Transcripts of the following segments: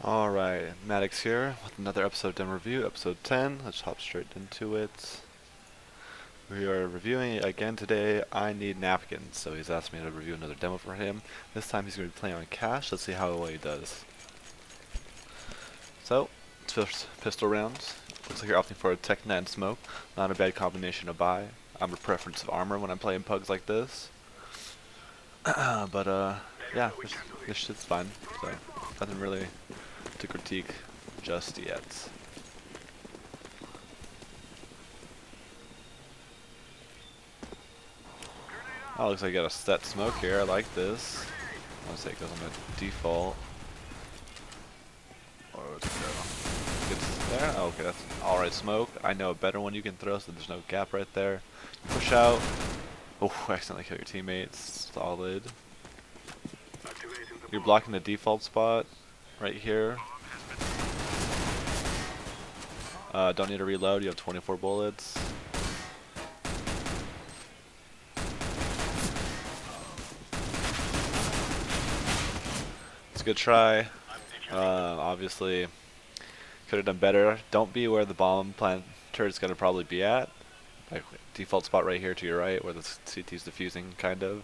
Alright, Maddox here with another episode of Demo Review, episode 10. Let's hop straight into it. We are reviewing again today I Need Napkins. So he's asked me to review another demo for him. This time he's going to be playing on cash. Let's see how well he does. So, it's first pistol rounds. Looks like you're opting for a tech net and smoke. Not a bad combination to buy. I'm a preference of armor when I'm playing pugs like this. Yeah, this shit's fine. So, nothing really to critique just yet. Oh, looks like I got a set smoke here. I like this. I'll say it goes on the default. Or let's go. Gets there. Oh, okay, that's alright smoke. I know a better one you can throw so there's no gap right there. Push out. Oh, accidentally kill your teammates. Solid. You're blocking the default spot right here. Don't need to reload. You have 24 bullets. It's a good try. Obviously, could have done better. Don't be where the bomb planter is going to probably be at. Like default spot right here to your right where the CT's diffusing, kind of.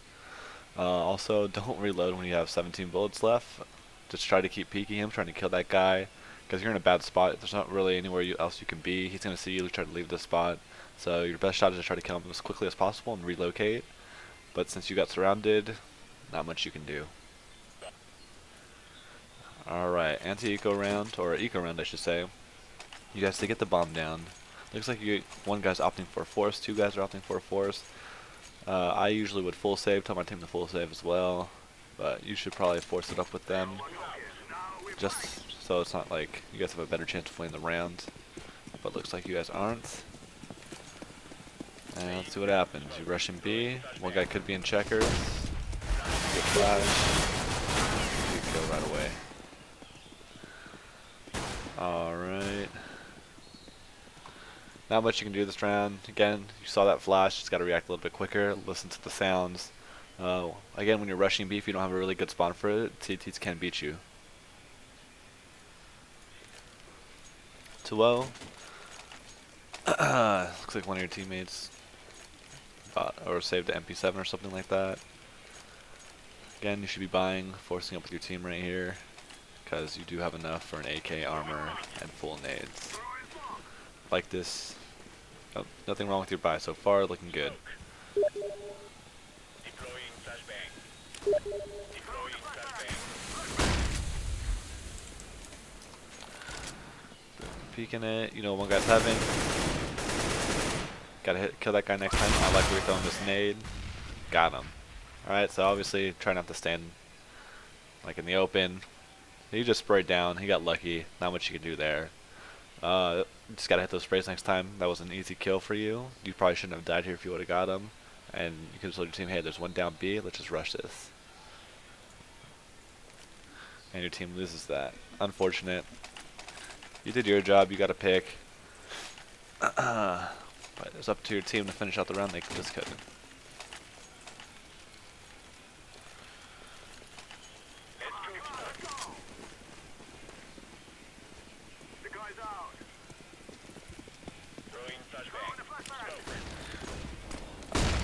Also, don't reload when you have 17 bullets left. Just try to keep peeking him, trying to kill that guy. Because you're in a bad spot. There's not really anywhere else you can be. He's going to see you try to leave this spot. So your best shot is to try to kill him as quickly as possible and relocate. But since you got surrounded, not much you can do. Alright, anti-eco round, or eco round I should say. You guys to get the bomb down. Looks like one guy's opting for a force, two guys are opting for a force. I usually would full save, tell my team to full save as well. But you should probably force it up with them. Just so it's not like you guys have a better chance of winning the round. But looks like you guys aren't. And let's see what happens. You rush in B, one guy could be in checkers. Get flash. You kill right away. Alright. Not much you can do this round. Again, you saw that flash, just gotta react a little bit quicker, listen to the sounds. Again, when you're rushing B, if you don't have a really good spawn for it, CTs can beat you. 2-0. Looks like one of your teammates bought or saved an MP7 or something like that. Again, you should be buying, forcing up with your team right here, because you do have enough for an AK armor and full nades. Like this. Oh, nothing wrong with your buy so far, looking good. Peeking it, you know one guy's having. Gotta kill that guy next time. I like where you're throwing this nade. Got him. Alright, so obviously try not to stand like in the open. He just sprayed down, he got lucky, not much you can do there. Just gotta hit those sprays next time. That was an easy kill for you. You probably shouldn't have died here if you would have got him. And you could have told your team, hey, there's one down B, let's just rush this. And your team loses that. Unfortunate. You did your job, you got a pick. But it's up to your team to finish out the round, they just couldn't.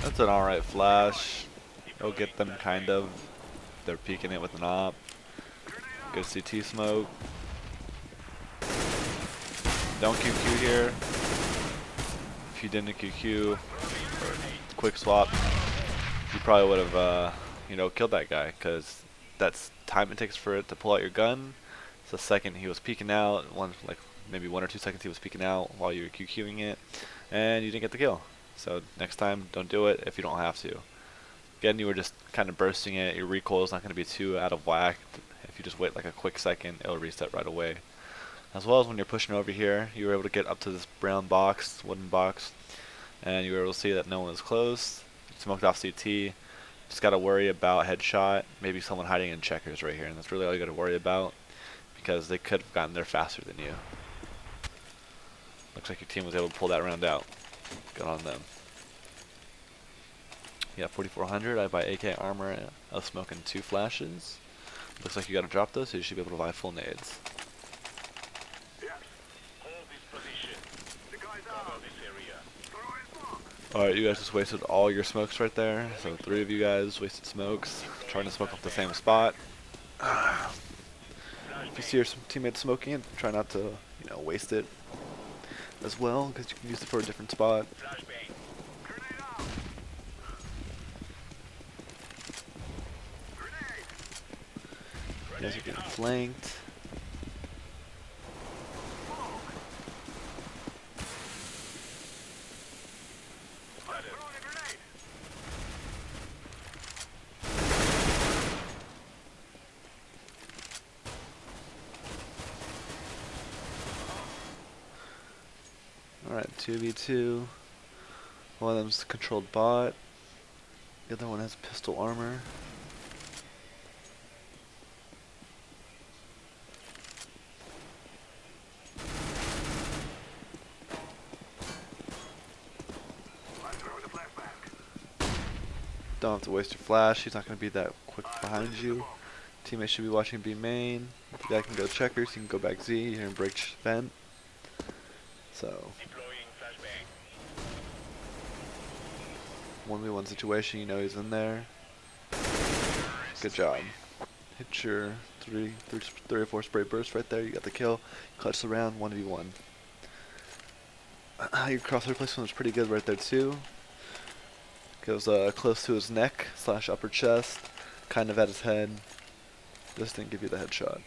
That's an alright flash. It'll get them kind of. They're peeking it with an op. Good CT smoke. Don't QQ here. If you didn't QQ or quick swap, you probably would have, killed that guy, because that's time it takes for it to pull out your gun. So the second he was peeking out, maybe 1 or 2 seconds he was peeking out while you were QQing it, and you didn't get the kill. So next time, don't do it if you don't have to. Again, you were just kind of bursting it. Your recoil is not going to be too out of whack. If you just wait like a quick second, it'll reset right away. As well as when you're pushing over here, you were able to get up to this brown box, wooden box, and you were able to see that no one was close. Smoked off CT. Just got to worry about headshot, maybe someone hiding in checkers right here, and that's really all you got to worry about, because they could have gotten there faster than you. Looks like your team was able to pull that round out. Good on them. Yeah, 4400. I buy AK armor, smoking 2 flashes. Looks like you got to drop those, so you should be able to buy full nades. Alright, you guys just wasted all your smokes right there. So 3 of you guys wasted smokes, trying to smoke off the same spot. If you see your teammates smoking it, try not to, waste it as well, because you can use it for a different spot. You guys are getting flanked. Alright, 2v2. One of them's controlled bot. The other one has pistol armor. Don't have to waste your flash. He's not going to be that quick behind you. Teammates should be watching B main. If the guy can go checkers, he can go back Z. You're going to break vent. So 1v1 situation, you know he's in there. Good job. Hit your three or four spray bursts right there. You got the kill. Clutch the round. 1v1. Your crosshair placement was pretty good right there too. Goes close to his neck / upper chest, kind of at his head. Just didn't give you the headshot.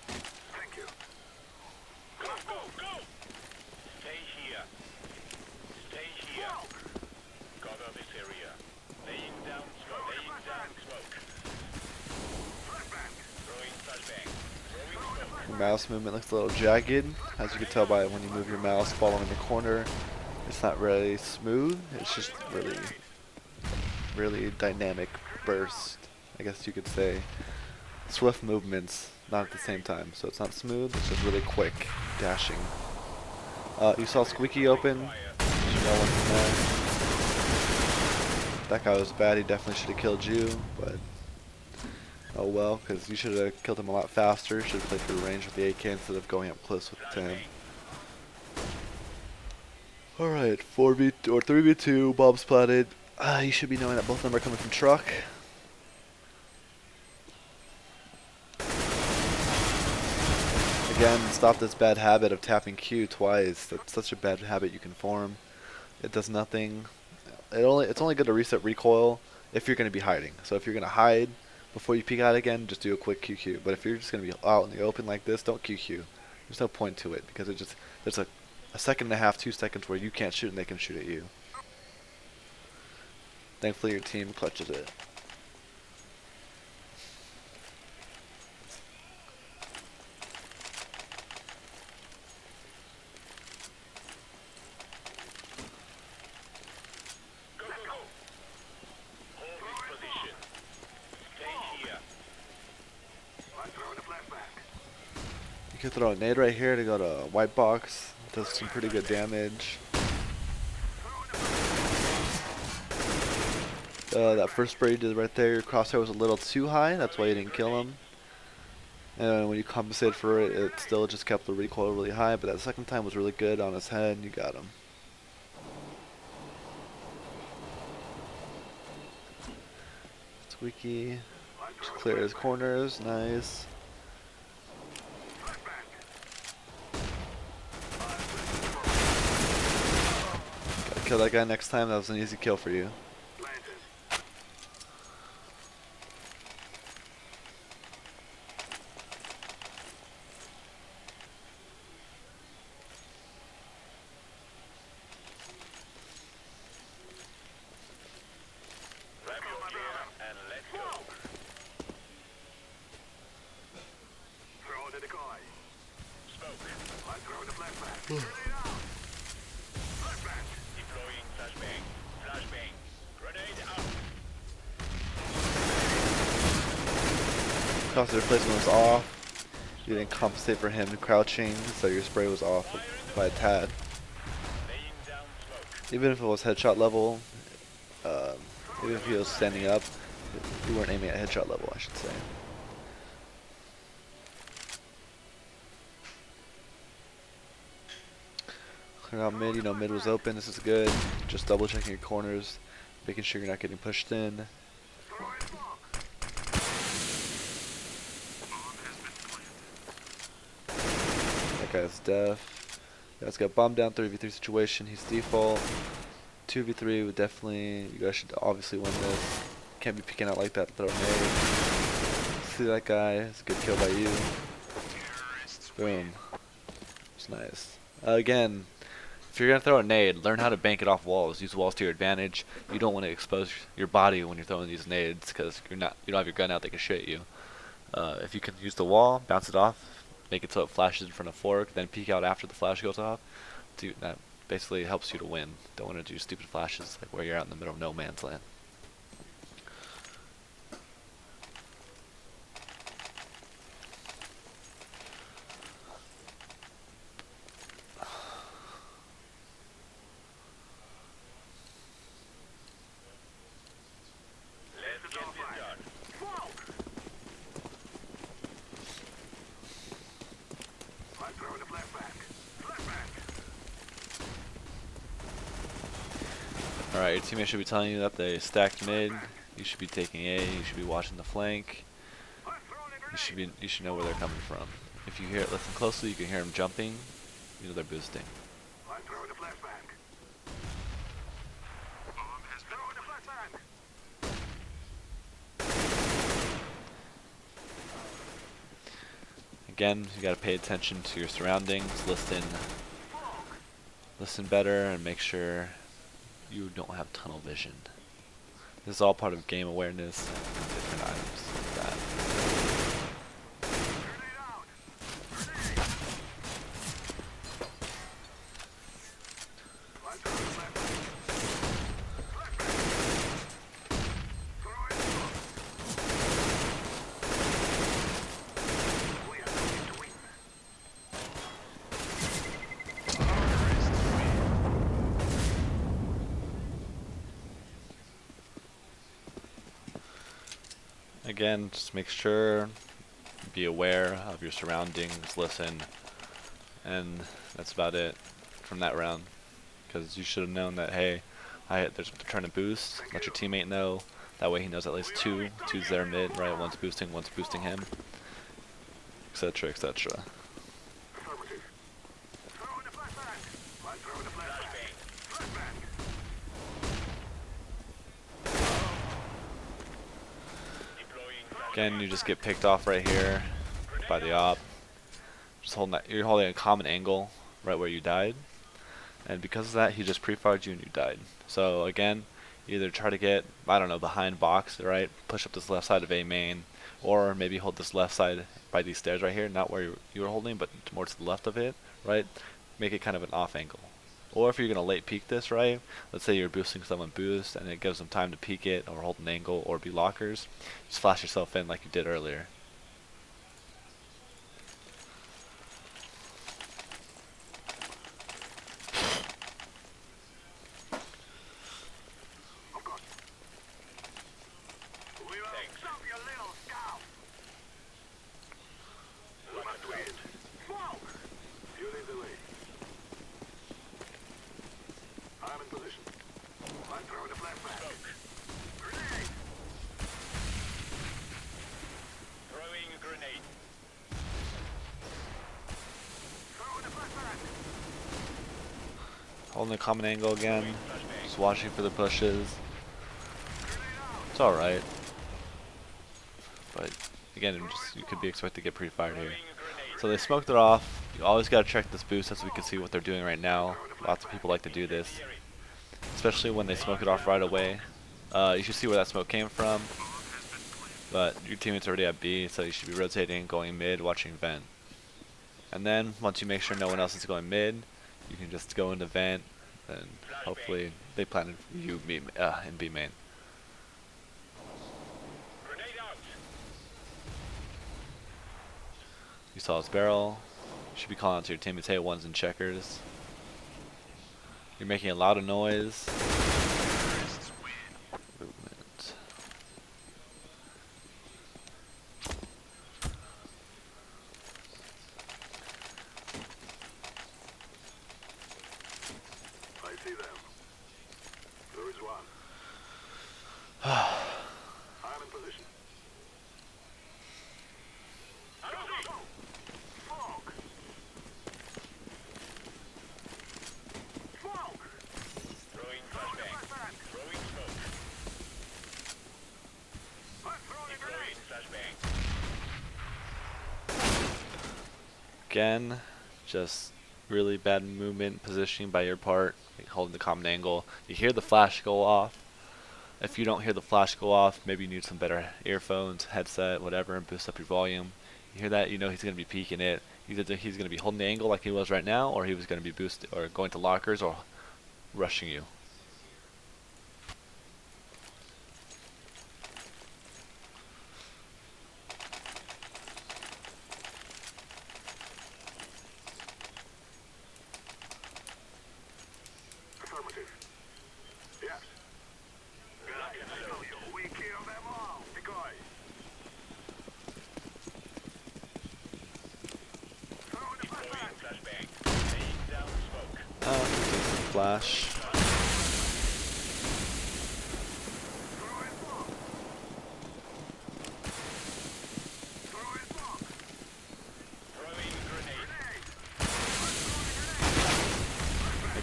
Thank you. Go, go, go! Stay here. Stay here. Cover this area. Laying down smoke. Laying down smoke. Flashbang. Throwing flashbang. Throwing smoke. Your mouse movement looks a little jagged, as you can tell by when you move your mouse following the corner. It's not really smooth. It's just really dynamic burst, I guess you could say. Swift movements, not at the same time. So it's not smooth, it's just really quick dashing. You saw Squeaky open. You should know what's there. That guy was bad. He definitely should have killed you, but oh well, because you should have killed him a lot faster. Should have played through range with the AK instead of going up close with the 10. Alright, 4v or 3v2, Bob splatted. You should be knowing that both of them are coming from truck. Again, stop this bad habit of tapping Q twice. That's such a bad habit you can form. It does nothing. It's only good to reset recoil if you're going to be hiding. So if you're going to hide before you peek out again, just do a quick QQ. But if you're just going to be out in the open like this, don't QQ. There's no point to it because there's a second and a half, 2 seconds where you can't shoot and they can shoot at you. Thankfully your team clutches it. Go, go, go. Hold this position. Stay here. I'm throwing a flashbang. You can throw a nade right here to go to white box. Does some pretty good damage. That first spray you did right there, your crosshair was a little too high. That's why you didn't kill him. And when you compensated for it, it still just kept the recoil really high. But that second time was really good on his head. You got him. Squeaky. Just clear his corners. Nice. Gotta kill that guy next time. That was an easy kill for you. Grab your gear and let's go. Throw the decoy. Smoke. I'm throwing a flashbang. Flashbang. Deploying flashbang. Flashbang. Grenade out. Crosshair placement was off. You didn't compensate for him crouching, so your spray was off by a tad. Laying down smoke. Even if it was headshot level, even if he was standing up, you weren't aiming at headshot level, I should say. Clear out mid, mid was open, this is good. Just double checking your corners, making sure you're not getting pushed in. That guy's def. Guy's got bomb down 3v3 situation. He's default. 2v3 would definitely, you guys should obviously win this. Can't be peeking out like that. Throw a nade. See that guy? It's a good kill by you. Boom. It's nice. Again, if you're gonna throw a nade, learn how to bank it off walls. Use walls to your advantage. You don't want to expose your body when you're throwing these nades because you don't have your gun out. They can shoot you. If you can use the wall, bounce it off, make it so it flashes in front of fork, then peek out after the flash goes off. Dude, that basically helps you to win. Don't want to do stupid flashes like where you're out in the middle of no man's land. Let's get this done. I'm throwing a flashback. Alright, your teammate should be telling you that they stacked mid. You should be taking A. You should be watching the flank. You should know where they're coming from. If you listen closely, you can hear them jumping. You know they're boosting. I'm throwing a flashback. Throwing a flashback. Again, you gotta pay attention to your surroundings. Listen better, and make sure you don't have tunnel vision. This is all part of game awareness and different items like that. Again, just make sure, be aware of your surroundings, listen, and that's about it from that round. Because you should have known that, hey, they're trying to boost. Let your teammate know. That way he knows at least two's their mid, right? One's boosting him, etc., etc. Again, you just get picked off right here by the op. Just holding that, you're holding a common angle right where you died, and because of that, he just pre-fired you and you died. So again, either try to get, I don't know, behind box, right? Push up this left side of A main, or maybe hold this left side by these stairs right here, not where you were holding, but more to the left of it, right? Make it kind of an off angle. Or if you're gonna late peek this, right? Let's say you're boosting someone boost and it gives them time to peek it or hold an angle or be lockers. Just flash yourself in like you did earlier. Holding a common angle again. Just watching for the pushes. It's alright. But again, you could be expected to get pre-fired here. So they smoked it off. You always gotta check this boost so we can see what they're doing right now. Lots of people like to do this, especially when they smoke it off right away. You should see where that smoke came from. But your teammate's already at B, so you should be rotating, going mid, watching vent. And then once you make sure no one else is going mid, you can just go into vent, and hopefully they planted you in B main. You saw his barrel. You should be calling out to your teammates, hey, one's in checkers. You're making a lot of noise. Movement. I see them. Again, just really bad movement, positioning by your part, like holding the common angle. You hear the flash go off. If you don't hear the flash go off, maybe you need some better earphones, headset, whatever, and boost up your volume. You hear that, you know he's going to be peeking it. Either he's going to be holding the angle like he was right now, or he was going to be boosted or going to lockers or rushing you. Affirmative. Yes. We kill them all. Decoy. Deploying flashbang. Laying down smoke. Flash. Throwing grenade.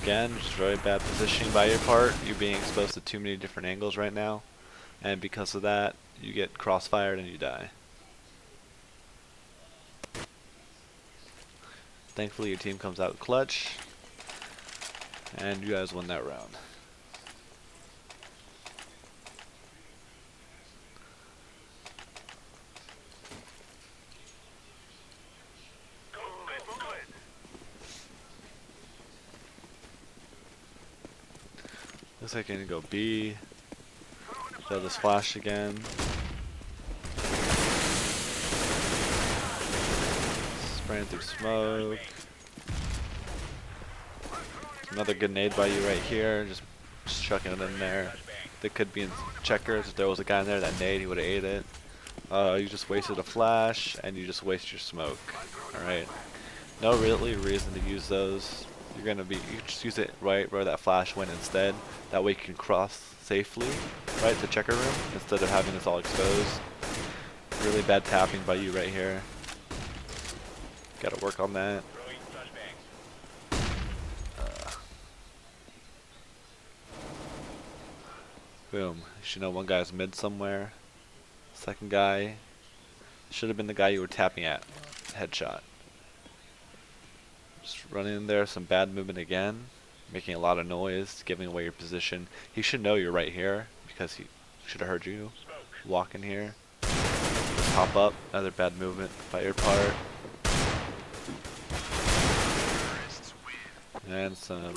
Again, just very bad positioning by your part. You're being exposed to too many different angles right now. And because of that, you get crossfired and you die. Thankfully, your team comes out clutch. And you guys win that round. Go, go, go. Looks like I can go B. Throw this flash again. Spraying through smoke. Another grenade by you right here. Just chucking it in there. They could be in checkers. If there was a guy in there that nade, he would have ate it. You just wasted a flash, and you just waste your smoke. Alright. No really reason to use those. You just use it right where that flash went instead. That way you can cross safely, right, to checker room, instead of having this all exposed. Really bad tapping by you right here. Gotta work on that. Throwing flashbang. Boom. You should know one guy's mid somewhere. Second guy should have been the guy you were tapping at. Headshot. Just running in there, some bad movement again. Making a lot of noise, giving away your position. He should know you're right here because he should have heard you walk in here. Pop up, another bad movement by your part. And some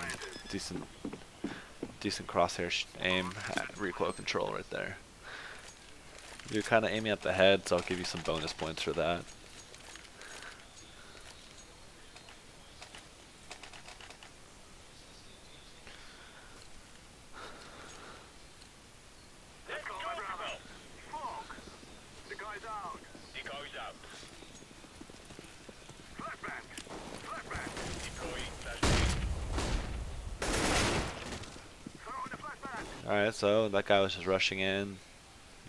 decent crosshair aim, recoil control right there. You're kind of aiming at the head, so I'll give you some bonus points for that. Let's go, bravo. Smoke. The guy's out. The guy's out. Flashbang. Flashbang. Deploying flashbang. Throwing the flashbang. Alright, so that guy was just rushing in.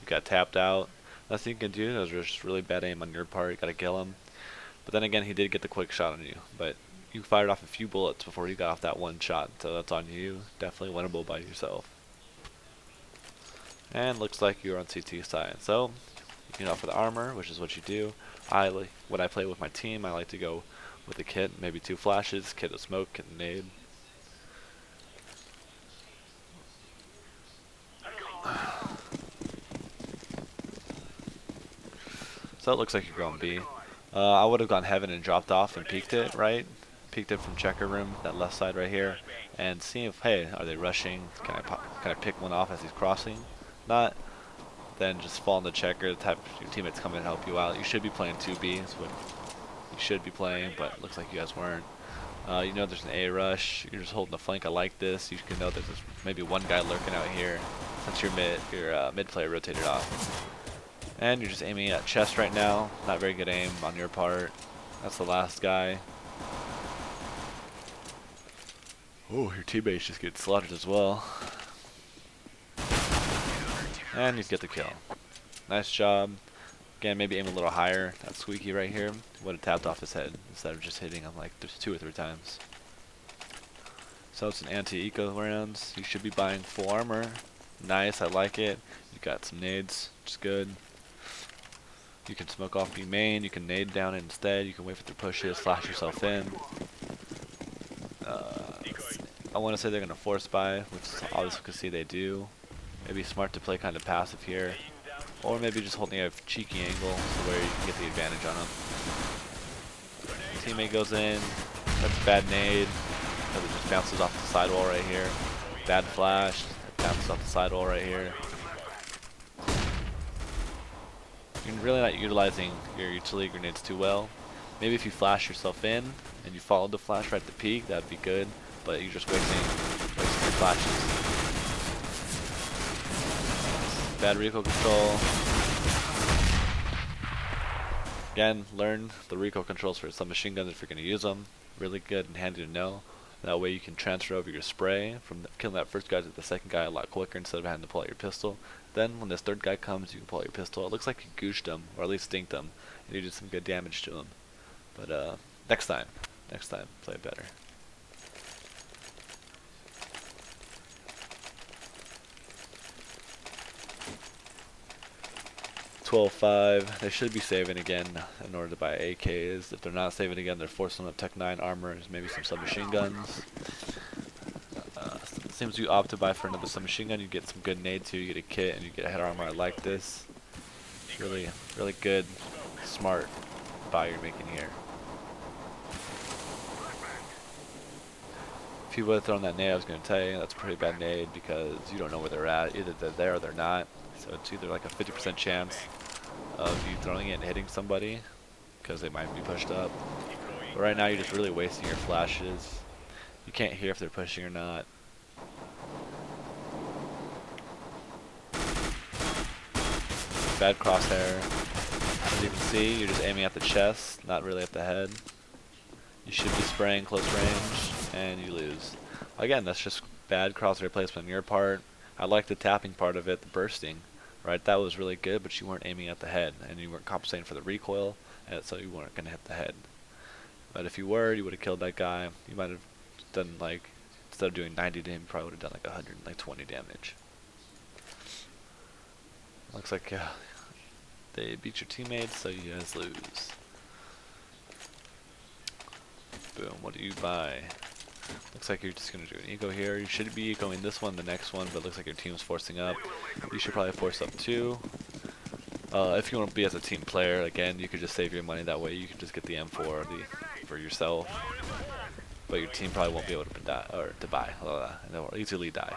You got tapped out. Nothing you can do. It was just really bad aim on your part. You gotta kill him. But then again, he did get the quick shot on you. But you fired off a few bullets before you got off that one shot. So that's on you. Definitely winnable by yourself. And looks like you're on CT side. So you can offer the armor, which is what you do. When I play with my team, I like to go with a kit, maybe 2 flashes, kit of smoke, kit of nade. So it looks like you're going B. I would have gone heaven and dropped off and peeked it, right? Peeked it from checker room, that left side right here, and see if, hey, are they rushing? Can I pick one off as he's crossing? Not. Then just fall in the checker, have your teammates come and help you out. You should be playing 2B, is what you should be playing, but it looks like you guys weren't. You know there's an A rush. You're just holding the flank. I like this. You can know that there's maybe one guy lurking out here since your mid player rotated off. And you're just aiming at chest right now. Not very good aim on your part. That's the last guy. Oh, your teammates just get slaughtered as well. And you get the kill. Nice job. Again, maybe aim a little higher. That squeaky right here would have tapped off his head instead of just hitting him like 2 or 3 times. So it's an anti-eco rounds. You should be buying full armor. Nice, I like it. You got some nades, which is good. You can smoke off B main, you can nade down it instead, you can wait for the pushes, flash yourself in. I want to say they're going to force buy, which obviously you can see they do. Maybe smart to play kind of passive here. Or maybe just holding a cheeky angle so where you can get the advantage on them. Teammate goes in, that's a bad nade, because it just bounces off the sidewall right here. Bad flash, it bounces off the sidewall right here. You're really not utilizing your utility grenades too well. Maybe if you flash yourself in and you followed the flash right at the peak, that'd be good. But you're just wasting your flashes. Bad recoil control. Again, learn the recoil controls for some machine guns if you're going to use them. Really good and handy to know. That way you can transfer over your spray from killing that first guy to the second guy a lot quicker instead of having to pull out your pistol. Then when this third guy comes, you can pull out your pistol. It looks like you gooshed him, or at least stinked him, and you did some good damage to him. But next time, play better. $12.5. They should be saving again in order to buy AKs. If they're not saving again, they're forcing up Tech 9 armor, maybe some submachine guns. Seems you opt to buy for another submachine gun. You get some good nades too. You get a kit and you get a head armor. I like this. Really good, smart buy you're making here. If you would have thrown that nade, I was going to tell you that's a pretty bad nade because you don't know where they're at. Either they're there or they're not. So it's either like a 50% chance of you throwing it and hitting somebody because they might be pushed up. But right now you're just really wasting your flashes. You can't hear if they're pushing or not. Bad crosshair. As you can see, you're just aiming at the chest, not really at the head. You should be spraying close range, and you lose. Again, that's just bad crosshair placement on your part. I like the tapping part of it, the bursting. Right, that was really good, but you weren't aiming at the head, and you weren't compensating for the recoil, and so you weren't going to hit the head. But if you were, you would have killed that guy. You might have done like, instead of doing 90 to him, you probably would have done like 120 damage. Looks like they beat your teammates, so you guys lose. Boom, what do you buy? Looks like you're just going to do an eco here. You should be ecoing this one, the next one, but it looks like your team's forcing up. You should probably force up too. If you want to be as a team player, again, you could just save your money that way. You could just get the M4 for yourself. But your team probably won't be able to buy. And they'll easily die.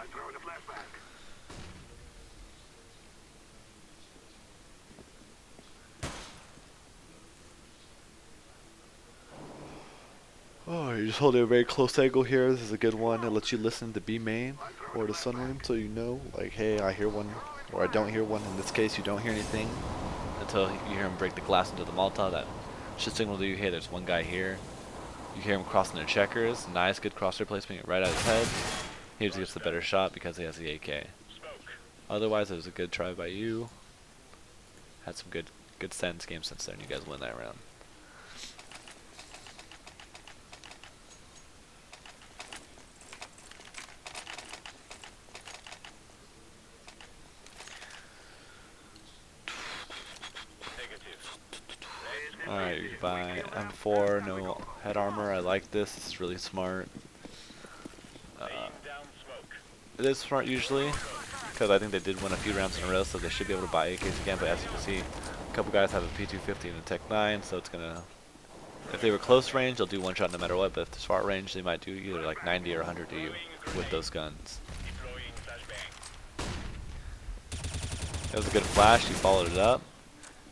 Oh, you're just holding a very close angle here. This is a good one. It lets you listen to B main or the sunroom so you know, like, hey, I hear one or I don't hear one. In this case, you don't hear anything until you hear him break the glass into the Molotov. That should signal to you, hey, there's one guy here. You hear him crossing the checkers. Nice, good crosshair placement right at his head. He just gets the better shot because he has the AK. Otherwise, it was a good try by you. Had some good sense game sense there, and you guys win that round. Alright, you buy M4, no head armor. I like this. This is really smart. It is smart usually, because I think they did win a few rounds in a row, so they should be able to buy AKs again. But as you can see, a couple guys have a P250 and a Tech 9, so it's gonna. If they were close range, they'll do one shot no matter what. But if they're far range, they might do either like 90 or 100 to you with those guns. It was a good flash. You followed it up.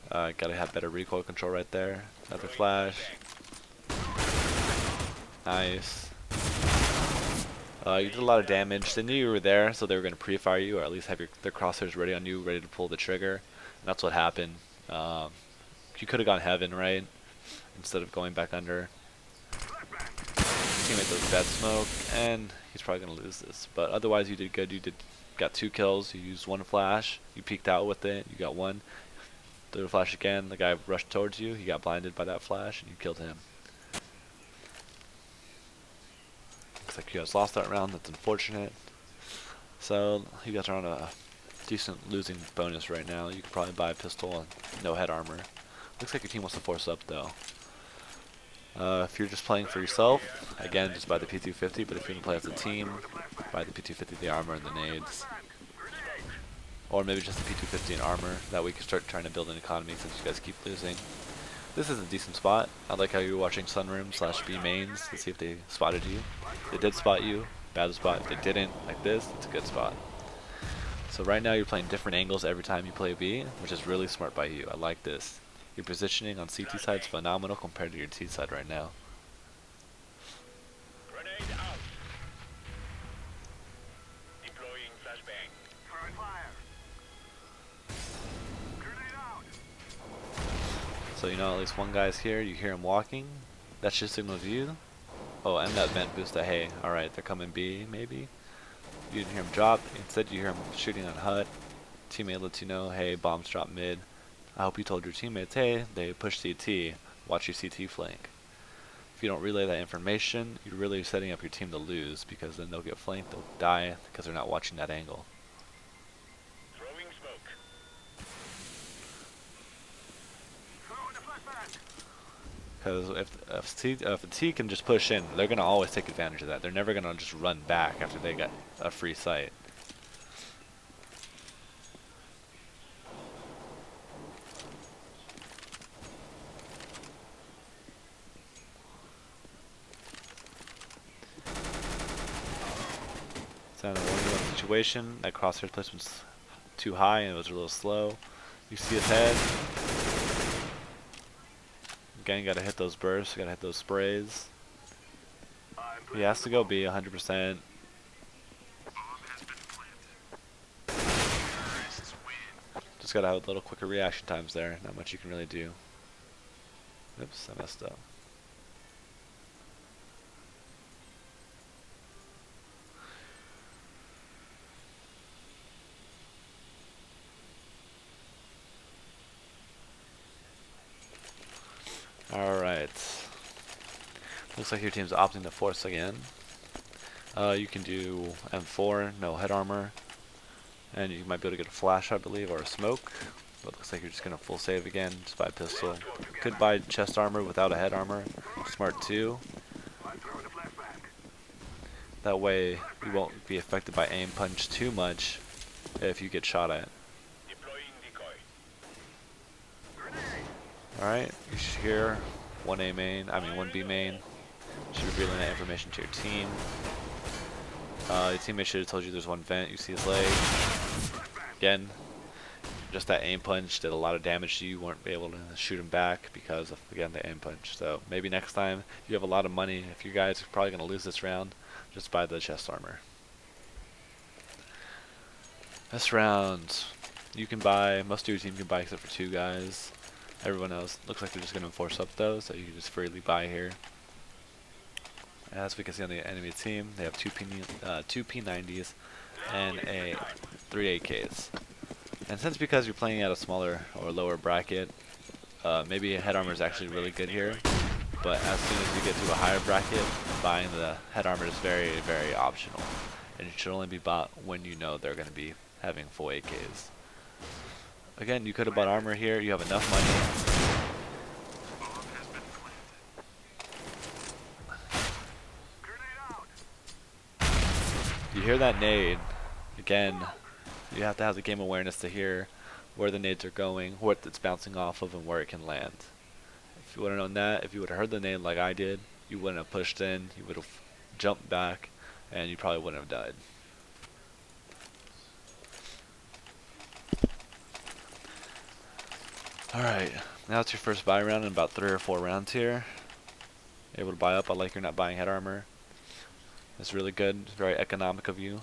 Gotta have better recoil control right there. Another flash. Nice. You did a lot of damage. They knew you were there, so they were going to pre-fire you, or at least have their crosshairs ready on you, ready to pull the trigger. And that's what happened. You could have gone heaven, right? Instead of going back under. Teammate does bad smoke, and he's probably going to lose this. But otherwise, you did good. You got 2 kills. You used 1 flash. You peeked out with it. You got 1. Threw a flash again. The guy rushed towards you. He got blinded by that flash, and you killed him. Looks like you guys lost that round. That's unfortunate. So you guys are on a decent losing bonus right now. You could probably buy a pistol and no head armor. Looks like your team wants to force up though. If you're just playing for yourself, again, just buy the P250, but if you want to play as a team, buy the P250, the armor, and the nades. Or maybe just the P250 and armor, that way you can start trying to build an economy since you guys keep losing. This is a decent spot. I like how you're watching Sunroom / B mains to see if they spotted you. If they did spot you, bad spot. If they didn't, like this, it's a good spot. So right now you're playing different angles every time you play B, which is really smart by you. I like this. Your positioning on CT side is phenomenal compared to your T side right now. Grenade out. Deploying flashbang. Throwing fire. Grenade out. So you know at least one guy's here, you hear him walking. That should signal to you. Oh, and that vent boost that, hey, alright, they're coming B, maybe. You didn't hear him drop, instead you hear him shooting on HUD. Teammate lets you know, hey, bombs drop mid. I hope you told your teammates, hey, they push CT, watch your CT flank. If you don't relay that information, you're really setting up your team to lose, because then they'll get flanked, they'll die, because they're not watching that angle. Throwing smoke. Throwing the flashbang. Because if the T can just push in, they're going to always take advantage of that. They're never going to just run back after they get a free sight. So in a 1v1 situation, that crosshair placement's too high and it was a little slow. You see his head. Again, you gotta hit those bursts, you gotta hit those sprays. He has to go B 100%. Just gotta have a little quicker reaction times there, not much you can really do. Oops, I messed up. Alright. Looks like your team's opting to force again. You can do M4, no head armor. And you might be able to get a flash, I believe, or a smoke. But looks like you're just gonna full save again, just buy a pistol. Could buy chest armor without a head armor. Smart too. That way you won't be affected by aim punch too much if you get shot at. Deploying decoy. Alright, you should hear 1A main, 1B main. You should be relaying that information to your team. Your teammate should have told you there's one vent, you see his leg. Again, just that aim punch did a lot of damage to you, weren't able to shoot him back because of, again, the aim punch. So maybe next time you have a lot of money, if you guys are probably going to lose this round, just buy the chest armor. This round, you can buy, most of your team can buy except for 2 guys. Everyone else looks like they're just going to force up though, so you can just freely buy here. As we can see on the enemy team, they have two P90s and 3 AKs. And since because you're playing at a smaller or lower bracket, maybe a head armor is actually really good here. But as soon as you get to a higher bracket, buying the head armor is very, very optional. And it should only be bought when you know they're going to be having full AKs. Again, you could have bought armor here. You have enough money. You hear that nade. Again, you have to have the game awareness to hear where the nades are going, what it's bouncing off of, and where it can land. If you would have known that, if you would have heard the nade like I did, you wouldn't have pushed in, you would have jumped back, and you probably wouldn't have died. Alright, now it's your first buy round in about 3 or 4 rounds here. Able to buy up. I like you're not buying head armor. It's really good. It's very economical of you.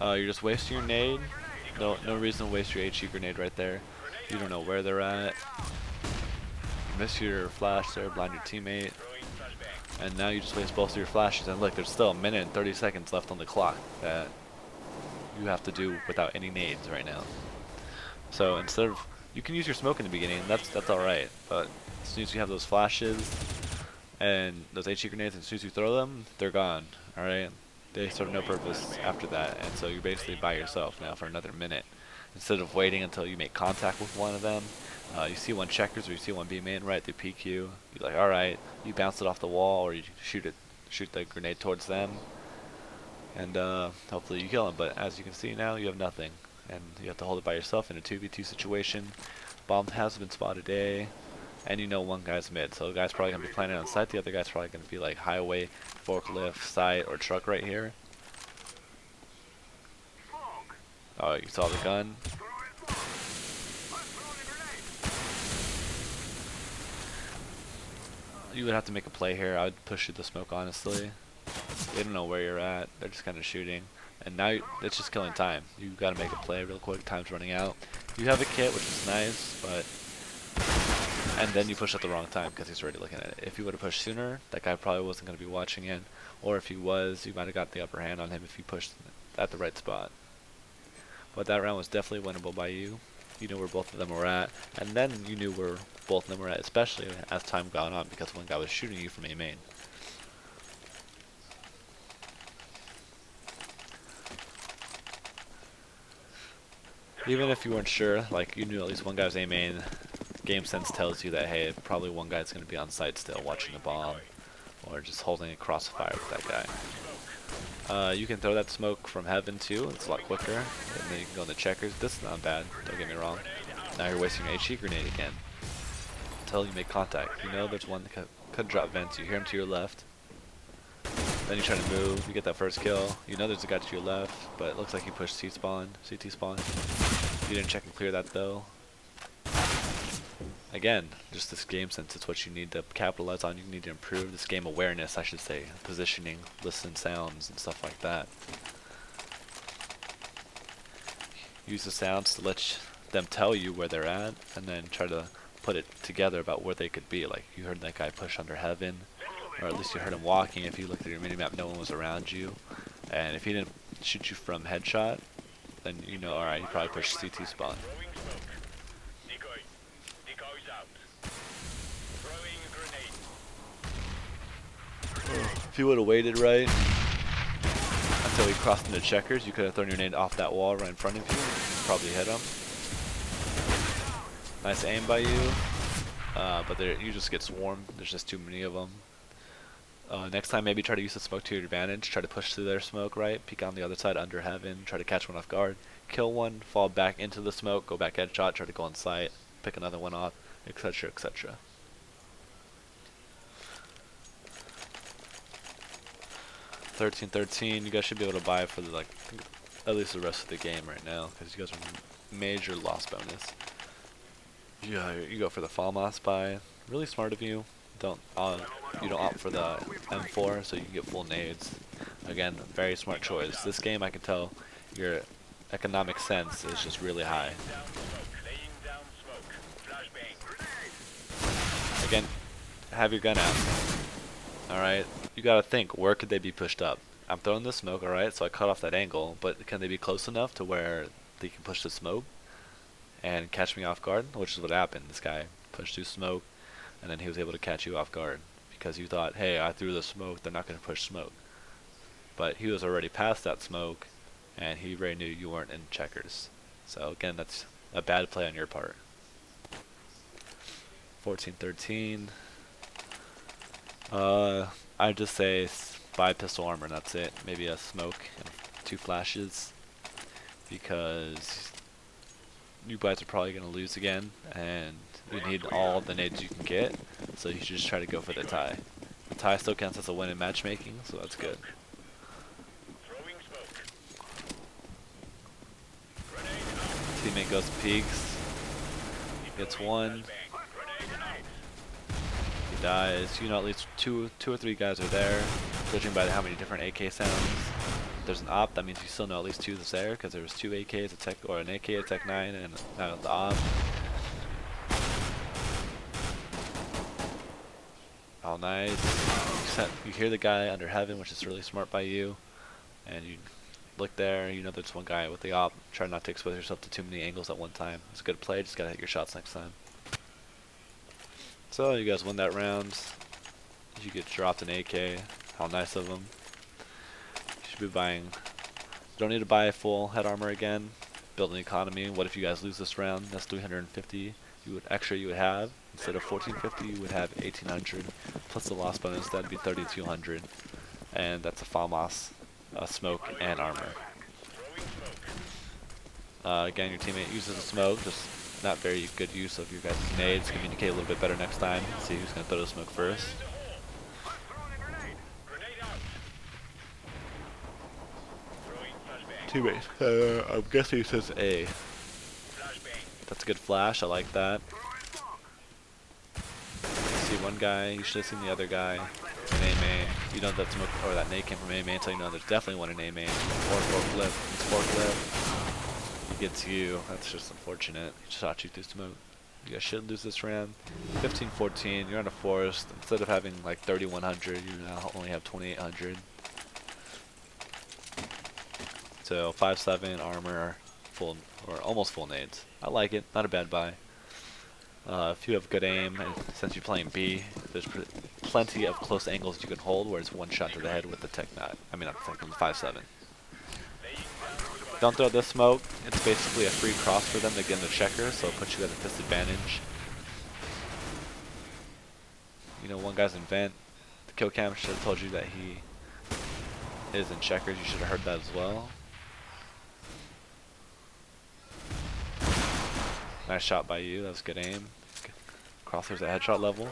You're just wasting your nade. No reason to waste your HE grenade right there. You don't know where they're at. You miss your flash there, blind your teammate. And now you just waste both of your flashes. And look, there's still a minute and 30 seconds left on the clock that you have to do without any nades right now. So instead of You can use your smoke in the beginning, that's alright, but as soon as you have those flashes and those HE grenades, and as soon as you throw them, they're gone, alright? They serve no purpose after that, and so you're basically by yourself now for another minute. Instead of waiting until you make contact with one of them, you see one checkers or you see one B main right through PQ, you're like, alright, you bounce it off the wall or you shoot the grenade towards them, and hopefully you kill them. But as you can see now, you have nothing, and you have to hold it by yourself in a 2v2 situation. Bomb has been spotted A, and you know one guy's mid, so the guy's probably gonna be planning on site. The other guy's probably gonna be like highway, forklift, site, or truck right here. Oh, you saw the gun. You would have to make a play here. I would push through the smoke, honestly. They don't know where you're at. They're just kind of shooting. And now it's just killing time. You got to make a play real quick. Time's running out. You have a kit, which is nice, but... And then you push at the wrong time because he's already looking at it. If you would have pushed sooner, that guy probably wasn't going to be watching it. Or if he was, you might have got the upper hand on him if you pushed at the right spot. But that round was definitely winnable by you. You knew where both of them were at, and then you knew where both of them were at, especially as time gone on, because one guy was shooting you from A main. Even if you weren't sure, like you knew at least one guy was A main, game sense tells you that hey, probably one guy's going to be on site still watching the bomb, or just holding a crossfire with that guy. You can throw that smoke from heaven too, it's a lot quicker, and then you can go in the checkers. This is not bad, don't get me wrong. Now you're wasting your HE grenade again. Until you make contact. You know there's one that could drop vents, you hear him to your left. Then you try to move, you get that first kill. You know there's a guy to your left, but it looks like you pushed C-spawn, CT spawn. You didn't check and clear that though. Again, just this game sense, it's what you need to capitalize on. You need to improve this game awareness, I should say. Positioning, listen sounds, and stuff like that. Use the sounds to let them tell you where they're at, and then try to put it together about where they could be. Like, you heard that guy push under heaven, or at least you heard him walking. If you looked at your minimap, no one was around you. And if he didn't shoot you from headshot, then you know, alright, he probably pushed CT spawn. If you would have waited right until he crossed into checkers, you could have thrown your nade off that wall right in front of you. Probably hit him. Nice aim by you, but you just get swarmed. There's just too many of them. Next time, maybe try to use the smoke to your advantage. Try to push through their smoke, right? Peek on the other side under heaven. Try to catch one off guard. Kill one, fall back into the smoke, go back headshot, try to go on site, pick another one off, etc., etc. 13-13, you guys should be able to buy for the, like, at least the rest of the game right now, because you guys are major loss bonus. Yeah, you go for the FAMAS buy. Really smart of you. You don't opt for the M4, so you can get full nades. Again, very smart choice. This game, I can tell your economic sense is just really high. Again, have your gun out. Alright, you gotta think, where could they be pushed up? I'm throwing the smoke, alright, so I cut off that angle, but can they be close enough to where they can push the smoke and catch me off guard? Which is what happened. This guy pushed through smoke, and then he was able to catch you off guard because you thought, hey, I threw the smoke, they're not going to push smoke. But he was already past that smoke, and he already knew you weren't in checkers. So again, that's a bad play on your part. 14-13. I'd just say buy pistol armor, and that's it. Maybe a smoke and 2 flashes, because you guys are probably going to lose again, and you need all the nades you can get, so you should just try to go for the tie. The tie still counts as a win in matchmaking, so that's good. Teammate goes to peaks, gets one. He dies. You know at least two or three guys are there, judging by how many different AK sounds. If there's an op, that means you still know at least 2 that's there, because there was 2 AKs, a tech, or an AK, a tech 9, and now the op. Oh, nice. You hear the guy under heaven, which is really smart by you, and you look there, you know there's one guy with the op. Try not to expose yourself to too many angles at one time. It's a good play, just gotta hit your shots next time. So you guys win that round. You get dropped an AK. How nice of them. You should be buying. Don't need to buy full head armor again. Build an economy. What if you guys lose this round? That's 350 you would have. Instead of 1450, you would have 1800 plus the loss bonus. That'd be 3200, and that's a FAMAS, smoke and armor. Again, your teammate uses a smoke. Just not very good use of your guys' nades. Communicate a little bit better next time. See who's gonna throw the smoke first. Teammate, I'm guessing he says A. That's a good flash. I like that. See one guy. You should have seen the other guy. An A main. You know that smoke or that nade came from A main, so you know there's definitely one in A main. Or forklift. It's forklift. He gets you. That's just unfortunate. He shot you through smoke. You guys shouldn't lose this round. 15-14. You're on a forest. Instead of having like 3100, you now only have 2800. So 5-7 armor, full or almost full nades. I like it. Not a bad buy. If you have good aim, and since you're playing B, there's plenty of close angles you can hold, where it's one shot to the head with the tech knot. I mean, not the tech, the 5-7. Don't throw this smoke. It's basically a free cross for them to get in the checker, so it puts you at a disadvantage. You know, one guy's in vent. The kill cam should have told you that he is in checkers. You should have heard that as well. Nice shot by you. That was good aim. Crosshairs at headshot level.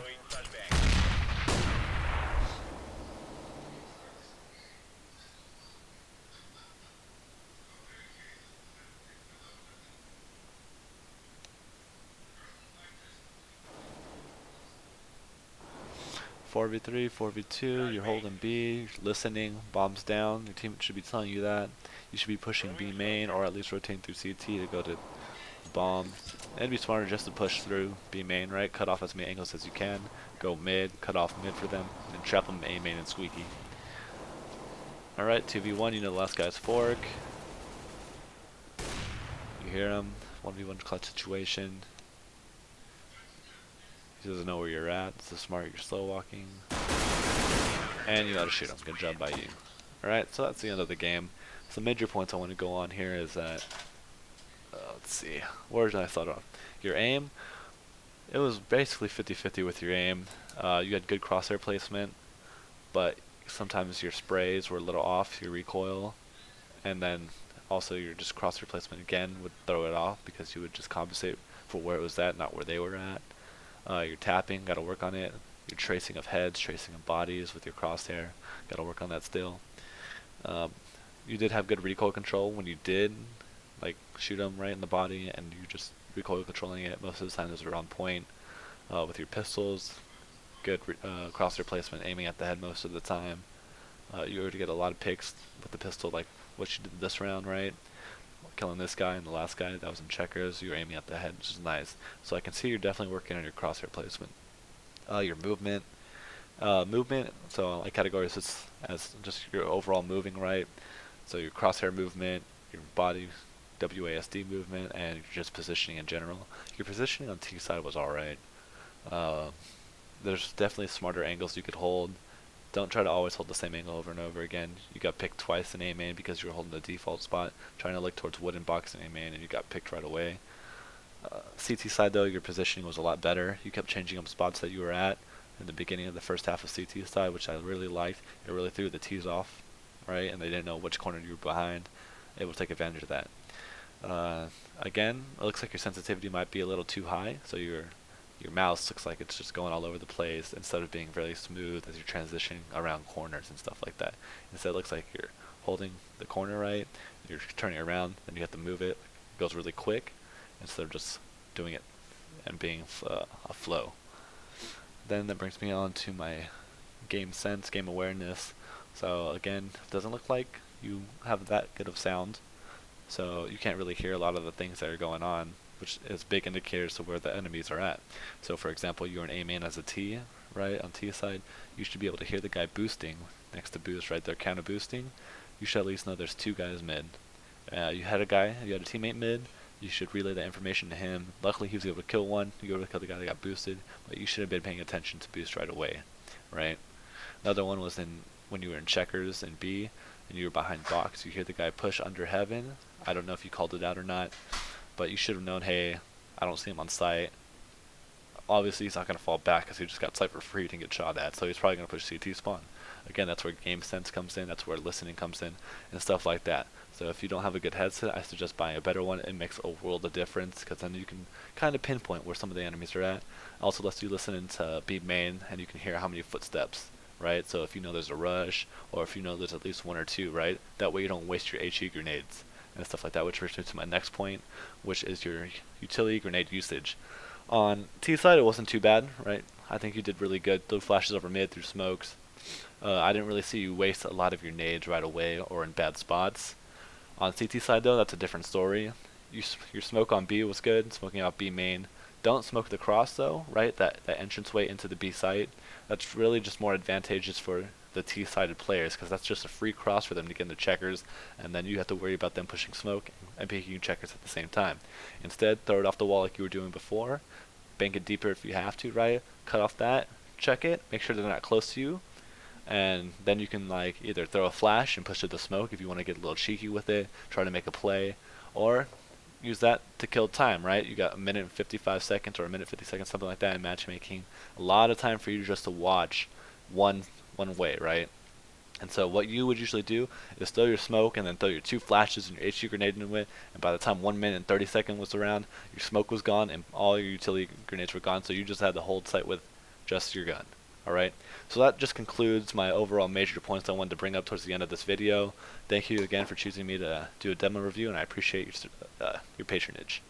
4v3, 4v2, you're holding B, you're listening, bombs down, your team should be telling you that. You should be pushing B main, or at least rotating through CT to go to bomb. It'd be smarter just to push through B main, right? Cut off as many angles as you can, go mid, cut off mid for them, and trap them A main and squeaky. Alright, 2v1, you know the last guy's fork. You hear him, 1v1 clutch situation. He doesn't know where you're at. So smart, you're slow walking. And you gotta shoot him. Good job by you. Alright, so that's the end of the game. Some major points I want to go on here is that, let's see, where did I start off? Your aim, it was basically 50-50 with your aim. You had good crosshair placement, but sometimes your sprays were a little off, your recoil, and then also your just crosshair placement again would throw it off because you would just compensate for where it was at, not where they were at. Your tapping, gotta work on it. Your tracing of heads, tracing of bodies with your crosshair, gotta work on that still. You did have good recoil control when you did like shoot them right in the body, and you just recoil controlling it. Most of the time those are on point. With your pistols, good crosshair placement, aiming at the head most of the time. You were to get a lot of picks with the pistol, like what you did this round, right? Killing this guy and the last guy that was in checkers, you were aiming at the head, which is nice. So I can see you're definitely working on your crosshair placement. Your movement, so I categorize this as just your overall moving, right? So your crosshair movement, your body WASD movement, and just positioning in general. Your positioning on T side was alright. There's definitely smarter angles you could hold. Don't try to always hold the same angle over and over again. You got picked twice in A main because you were holding the default spot, trying to look towards wooden box in A main, and you got picked right away. CT side though, your positioning was a lot better. You kept changing up spots that you were at in the beginning of the first half of CT side, which I really liked. It really threw the T's off, right? And they didn't know which corner you were behind. It will take advantage of that. Again, it looks like your sensitivity might be a little too high, so your mouse looks like it's just going all over the place instead of being very smooth as you're transitioning around corners and stuff like that. Instead, it looks like you're holding the corner right, you're turning around, then you have to move it. It goes really quick instead of just doing it and being a flow. Then that brings me on to my game sense, game awareness. So again, it doesn't look like you have that good of sound, so you can't really hear a lot of the things that are going on, which is big indicators of where the enemies are at. So for example, you're an A main as a T, right? On T side, you should be able to hear the guy boosting next to boost right there, counter boosting. you should at least know there's 2 guys mid. You had a teammate mid, you should relay that information to him. Luckily he was able to kill one, you were able to kill the guy that got boosted, but you should have been paying attention to boost right away, right? Another one was when you were in checkers in B, and you were behind box, you hear the guy push under heaven. I don't know if you called it out or not, but you should have known, hey, I don't see him on site. Obviously he's not going to fall back because he just got sight for free to get shot at, so he's probably going to push CT spawn. Again, that's where game sense comes in, that's where listening comes in, and stuff like that. So if you don't have a good headset, I suggest buying a better one. It makes a world of difference, because then you can kind of pinpoint where some of the enemies are at. Also lets you listen into B main, and you can hear how many footsteps, right? So if you know there's a rush, or if you know there's at least 1 or 2, right? That way you don't waste your HE grenades and stuff like that, which brings me to my next point, which is your utility grenade usage. On T side, it wasn't too bad, right? I think you did really good. Threw flashes over mid through smokes. I didn't really see you waste a lot of your nades right away or in bad spots. On CT side though, that's a different story. Your smoke on B was good, smoking out B main. Don't smoke the cross though, right? That entranceway into the B site. That's really just more advantageous for the T-sided players, because that's just a free cross for them to get into checkers, and then you have to worry about them pushing smoke and picking checkers at the same time. Instead, throw it off the wall like you were doing before. Bank it deeper if you have to, right? Cut off that, check it, make sure they're not close to you, and then you can like either throw a flash and push to the smoke if you want to get a little cheeky with it, try to make a play, or use that to kill time, right? You got a minute and 55 seconds or a minute 50 seconds, something like that in matchmaking. A lot of time for you just to watch one way, right? And so what you would usually do is throw your smoke and then throw your 2 flashes and your HG grenade into it, and by the time 1 minute and 30 seconds was around, your smoke was gone and all your utility grenades were gone, so you just had to hold site with just your gun. Alright, so that just concludes my overall major points I wanted to bring up towards the end of this video. Thank you again for choosing me to do a demo review, and I appreciate your patronage.